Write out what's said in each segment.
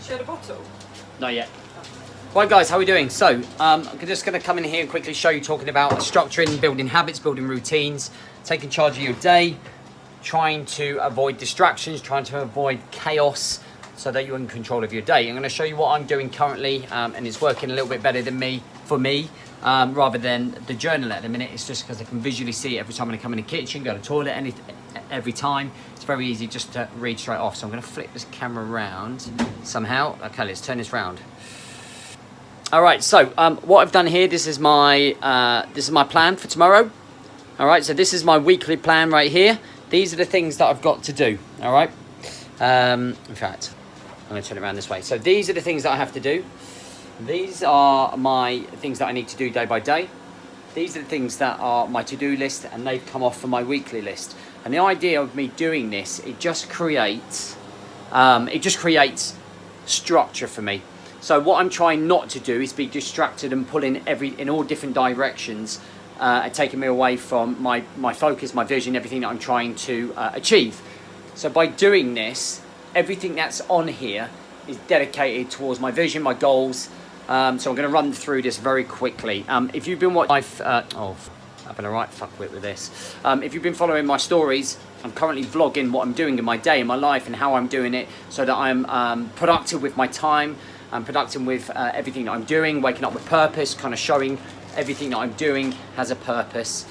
Share the bottle? Not yet. Right guys, how are we doing? So, I'm just going to come in here and quickly show you talking about structuring, building habits, building routines, taking charge of your day, trying to avoid distractions, trying to avoid chaos so that you're in control of your day. I'm going to show you what I'm doing currently and it's working a little bit better than for me, rather than the journal at the minute. It's just because I can visually see it every time I come in the kitchen, go to the toilet, every time. It's very easy just to read straight off. So I'm going to flip this camera around somehow. Okay, let's turn this round. All right, so what I've done here, this is my plan for tomorrow. All right, so this is my weekly plan right here. These are the things that I've got to do. All right. In fact, I'm going to turn it around this way. So these are the things that I have to do. These are my things that I need to do day by day. These are the things that are my to-do list, and they've come off from my weekly list. And the idea of me doing this, it just creates structure for me. So what I'm trying not to do is be distracted and pulling in all different directions, and taking me away from my focus, my vision, everything that I'm trying to achieve. So by doing this, everything that's on here is dedicated towards my vision, my goals. So I'm going to run through this very quickly. If you've been watching, having a right fuckwit with this. If you've been following my stories, I'm currently vlogging what I'm doing in my day, in my life, and how I'm doing it, so that I'm productive with my time. I'm productive with everything that I'm doing, waking up with purpose, kind of showing everything that I'm doing has a purpose,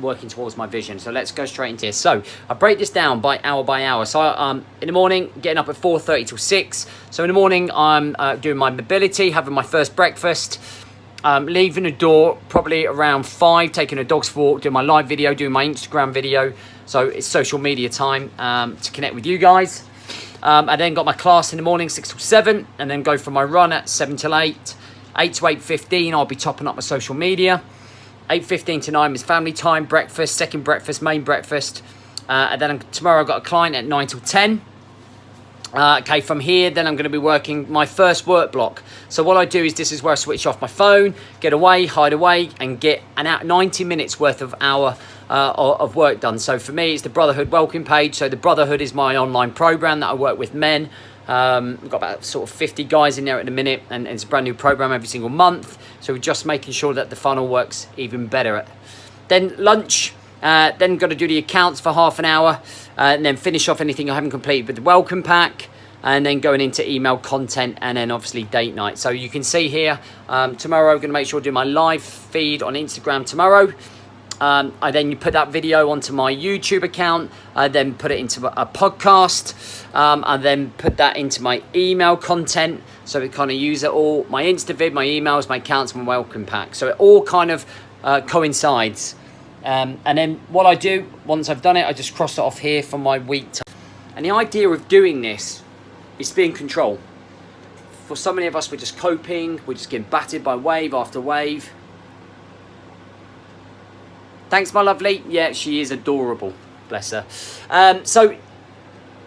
working towards my vision. So let's go straight into here. So I break this down by hour. So in the morning, getting up at 4:30 till 6. So in the morning, I'm doing my mobility, having my first breakfast, leaving the door probably around 5, taking the dogs for a walk, doing my live video, doing my Instagram video. So it's social media time to connect with you guys. I then got my class in the morning, 6 till 7, and then go for my run at 7 till 8. 8 to 8:15, I'll be topping up my social media. 8:15 to 9 is family time, breakfast, second breakfast, main breakfast. And then tomorrow I've got a client at 9 till 10. Okay, from here, then I'm going to be working my first work block. So what I do is, this is where I switch off my phone, get away, hide away, and get 90 minutes worth of work done. So for me, it's the Brotherhood welcome page. So the Brotherhood is my online program that I work with men. We've got about sort of 50 guys in there at the minute, and it's a brand new program every single month. So we're just making sure that the funnel works even better. Then lunch, then got to do the accounts for half an hour, and then finish off anything I haven't completed with the welcome pack, and then going into email content, and then obviously date night. So you can see here, tomorrow I'm going to make sure I do my live feed on Instagram tomorrow. I then put that video onto my YouTube account. I then put it into a podcast. I then put that into my email content. So we kind of use it all, my InstaVid, my emails, my accounts, my welcome pack. So it all kind of coincides. And then what I do, once I've done it, I just cross it off here from my week time. And the idea of doing this is to be in control. For so many of us, we're just coping. We're just getting battered by wave after wave. Thanks, my lovely. Yeah, she is adorable. Bless her. So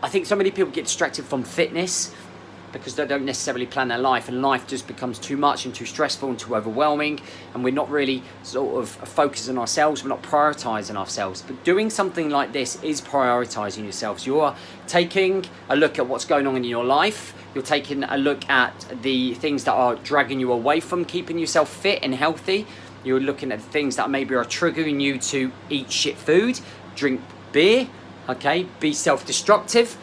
I think so many people get distracted from fitness because they don't necessarily plan their life, and life just becomes too much and too stressful and too overwhelming, and we're not really sort of focusing on ourselves. We're not prioritizing ourselves. But doing something like this is prioritizing yourselves. You're taking a look at what's going on in your life. You're taking a look at the things that are dragging you away from keeping yourself fit and healthy. You're looking at things that maybe are triggering you to eat shit food, drink beer, okay, be self-destructive.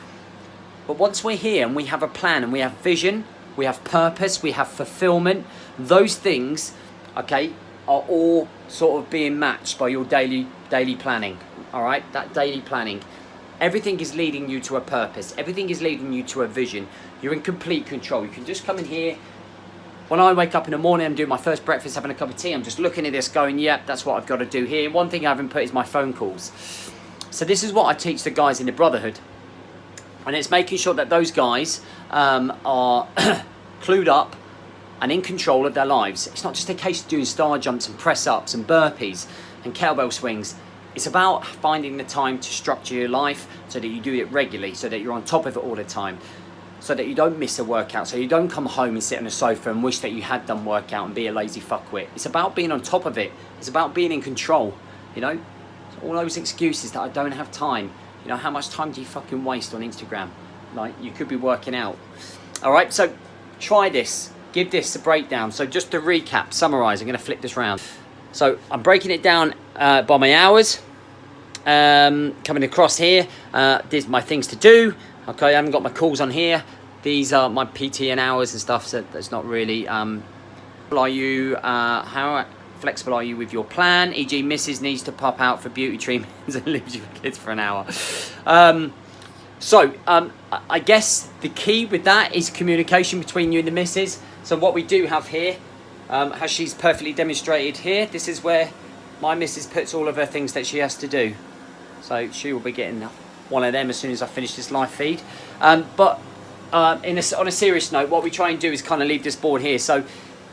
But once we're here and we have a plan and we have vision, we have purpose, we have fulfillment, those things, okay, are all sort of being matched by your daily planning, all right, that daily planning. Everything is leading you to a purpose. Everything is leading you to a vision. You're in complete control. You can just come in here. When I wake up in the morning, I'm doing my first breakfast, having a cup of tea, I'm just looking at this going, yep, that's what I've got to do here. One thing I haven't put is my phone calls. So this is what I teach the guys in the Brotherhood. And it's making sure that those guys are clued up and in control of their lives. It's not just a case of doing star jumps and press ups and burpees and kettlebell swings. It's about finding the time to structure your life so that you do it regularly, so that you're on top of it all the time, so that you don't miss a workout, so you don't come home and sit on the sofa and wish that you had done workout and be a lazy fuckwit. It's about being on top of it. It's about being in control, you know? So all those excuses that I don't have time. You know, how much time do you fucking waste on Instagram? Like, you could be working out. All right, so try this. Give this a breakdown. So just to recap, summarize, I'm going to flip this round. So I'm breaking it down by my hours. Coming across here, these are my things to do. Okay, I haven't got my calls on here. These are my PT and hours and stuff, so that's not really... are you, how flexible are you with your plan? E.g. Mrs. needs to pop out for beauty treatments and leaves you with kids for an hour. I guess the key with that is communication between you and the missus. So what we do have here, as she's perfectly demonstrated here, this is where my missus puts all of her things that she has to do. So she will be getting one of them as soon as I finish this live feed. On a serious note, what we try and do is kind of leave this board here. So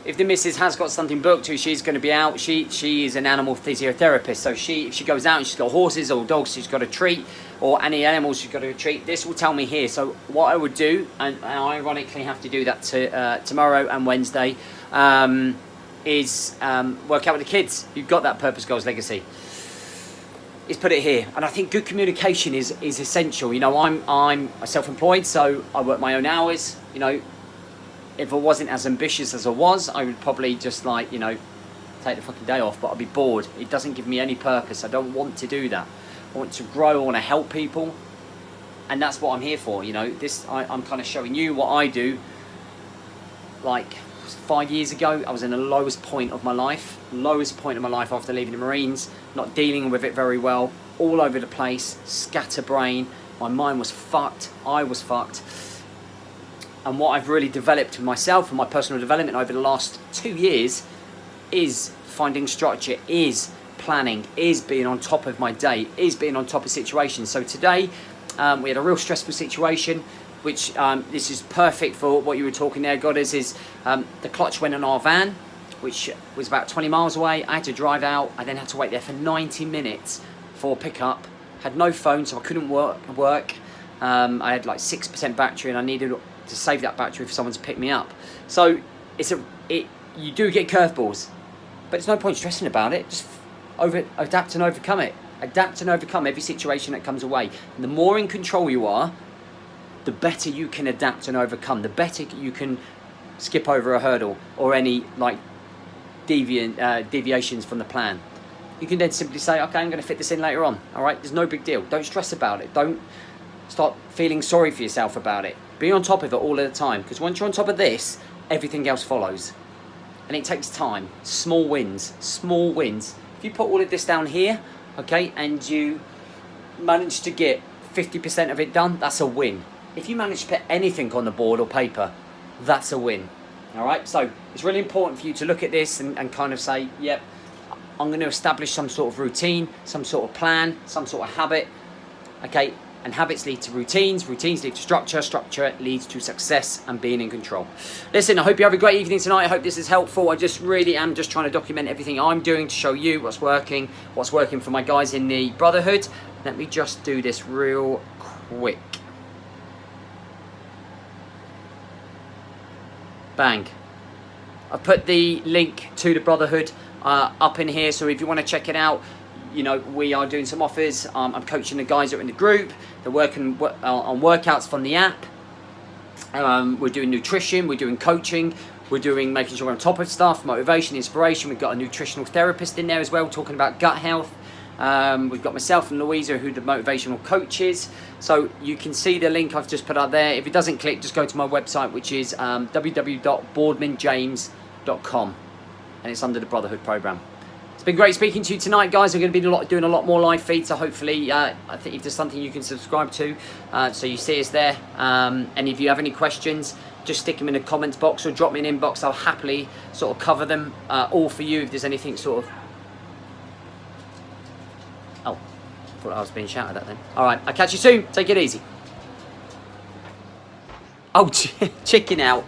if the missus has got something booked, she's going to be out. She is an animal physiotherapist, so if she goes out and she's got horses or dogs she's got to treat, or any animals she's got to treat, this will tell me here. So what I would do, and I ironically have to do that tomorrow and Wednesday, is work out with the kids. You've got that Purpose Goals Legacy. Is put it here, and I think good communication is essential. You know, I'm self-employed, so I work my own hours. You know, if I wasn't as ambitious as I was, I would probably just take the fucking day off, but I'd be bored. It doesn't give me any purpose. I don't want to do that. I want to grow, I want to help people, and that's what I'm here for. You know, I'm kind of showing you what I do. Like 5 years ago, I was in the lowest point of my life after leaving the Marines, not dealing with it very well, all over the place, scatterbrain, my mind was fucked, I was fucked. And what I've really developed in myself and my personal development over the last 2 years is finding structure, is planning, is being on top of my day, is being on top of situations. So today, we had a real stressful situation, which this is perfect for what you were talking there, Goddess, is the clutch went on our van, which was about 20 miles away. I had to drive out. I then had to wait there for 90 minutes for pickup. Had no phone, so I couldn't work. I had like 6% battery, and I needed to save that battery for someone to pick me up. So you do get curveballs, but there's no point stressing about it. Just adapt and overcome it. Adapt and overcome every situation that comes away. And the more in control you are, the better you can adapt and overcome. The better you can skip over a hurdle or any deviations from the plan. You can then simply say, okay, I'm going to fit this in later on. All right, there's no big deal. Don't stress about it. Don't start feeling sorry for yourself about it. Be on top of it all of the time, because once you're on top of this, everything else follows. And it takes time. Small wins. Small wins. If you put all of this down here, okay, and you manage to get 50% of it done, that's a win. If you manage to put anything on the board or paper, that's a win. All right, so it's really important for you to look at this and kind of say, yep, I'm going to establish some sort of routine, some sort of plan, some sort of habit. Okay, and habits lead to routines, routines lead to structure, structure leads to success and being in control. Listen, I hope you have a great evening tonight. I hope this is helpful. I just really am just trying to document everything I'm doing to show you what's working for my guys in the Brotherhood. Let me just do this real quick. Bang. I've put the link to the Brotherhood up in here, so if you want to check it out, you know, we are doing some offers. I'm coaching the guys that are in the group. They're working on workouts from the app. We're doing nutrition, we're doing coaching, we're doing making sure we're on top of stuff, motivation, inspiration. We've got a nutritional therapist in there as well, talking about gut health. We've got myself and Louisa, who the motivational coach is. So you can see the link I've just put up there. If it doesn't click, just go to my website, which is www.boardmanjames.com, and it's under the Brotherhood program. It's been great speaking to you tonight, guys. I'm going to be doing a lot more live feeds, so hopefully I think if there's something you can subscribe to, so you see us there. And if you have any questions, just stick them in the comments box or drop me an inbox. I'll happily sort of cover them all for you if there's anything sort of... Oh, I thought I was being shouted at then. All right, I'll catch you soon. Take it easy. Oh, chicken out.